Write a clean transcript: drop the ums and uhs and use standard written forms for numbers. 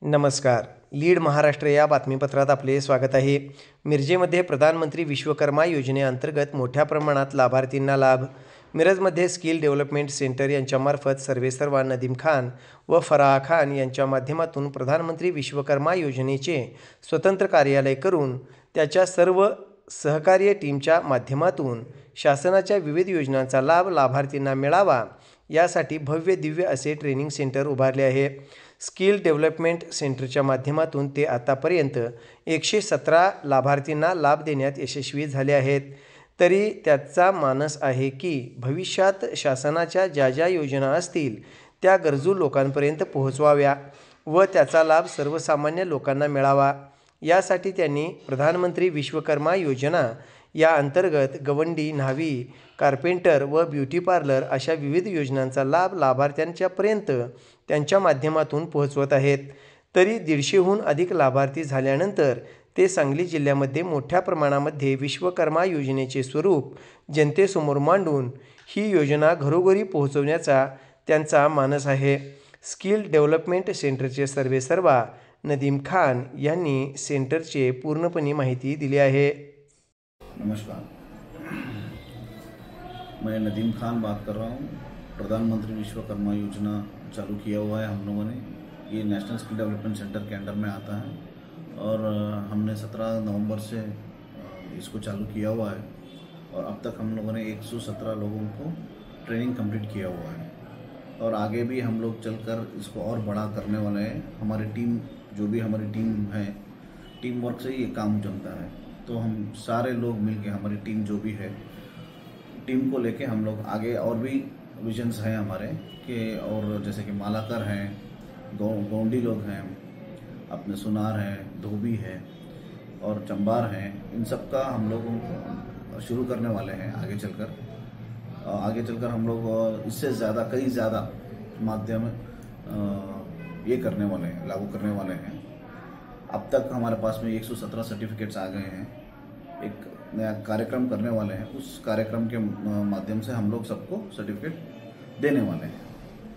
नमस्कार. लीड महाराष्ट्र या बातमीपत्रात आपले स्वागत आहे. मिरजेमध्ये प्रधानमंत्री विश्वकर्मा योजनेअंतर्गत मोठ्या प्रमाणात लाभार्थींना लाभ. मिरजमध्ये स्किल डेव्हलपमेंट सेंटर यांच्यामार्फत सर्वेसर्वा नदीम खान व फराह खान यांच्या माध्यमातून प्रधानमंत्री विश्वकर्मा योजनेचे स्वतंत्र कार्यालय करून त्याच्या सर्व सहकार्य टीमच्या माध्यमातून शासनाच्या विविध योजनांचा लाभ लाभार्थींना मिळावा यासाठी भव्य दिव्य असे ट्रेनिंग सेंटर उभारले आहे. स्किल डेव्हलपमेंट सेंटरच्या माध्यमातून ते आतापर्यंत 117 लाभार्थींना लाभ देण्यात यशस्वी झाले आहेत. तरी त्याचा मानस आहे की भविष्यात शासनाच्या ज्या ज्या योजना असतील त्या गरजू लोकांपर्यंत पोहोचवाव्या व त्याचा लाभ सर्वसामान्य लोकांना मिळावा. यासाठी त्यांनी प्रधानमंत्री विश्वकर्मा योजना या अंतर्गत गवंडी, न्हावी, कार्पेंटर व ब्युटी पार्लर अशा विविध योजनांचा लाभ लाभार्थ्यांच्यापर्यंत त्यांच्या माध्यमातून पोहोचवत आहेत. तरी 150हून अधिक लाभार्थी झाल्यानंतर ते सांगली जिल्ह्यामध्ये मोठ्या प्रमाणामध्ये विश्वकर्मा योजनेचे स्वरूप जनतेसमोर मांडून ही योजना घरोघरी पोहोचवण्याचा त्यांचा मानस आहे. स्किल डेव्हलपमेंट सेंटरचे सर्वेसर्वा नदीम खान यांनी सेंटरचे पूर्णपणे माहिती दिली आहे. नमस्कार, मैं नदीम खान बात कर रहा हूँ। प्रधानमंत्री विश्वकर्मा योजना चालू किया हुआ है हम लोगों ने। ये नेशनल स्किल डेवलपमेंट सेंटर के अंडर में आता है और हमने 17 नवंबर से इसको चालू किया हुआ है और अब तक हम लोगों ने 117 लोगों को ट्रेनिंग कंप्लीट किया हुआ है और आगे भी हम लोग चलकर इसको और बड़ा करने वाले हैं। हमारी टीम, जो भी हमारी टीम है, टीम वर्क से ही ये काम चलता है। तो हम सारे लोग मिलके, हमारी टीम जो भी है, टीम को लेके हम लोग आगे और भी विजन्स हैं हमारे कि, और जैसे कि मालाकर हैं, गोंडी लोग हैं, अपने सुनार हैं, धोबी है और चंबार हैं, इन सब का हम लोगों को शुरू करने वाले हैं आगे चलकर हम लोग इससे ज़्यादा, कई ज़्यादा माध्यम ये करने वाले हैं, लागू करने वाले हैं। अब तक हमारे पास में 117 सर्टिफिकेट्स आ गए हैं। एक नया कार्यक्रम करने वाले हैं, उस कार्यक्रम के माध्यम से हम लोग सबको सर्टिफिकेट देने वाले हैं।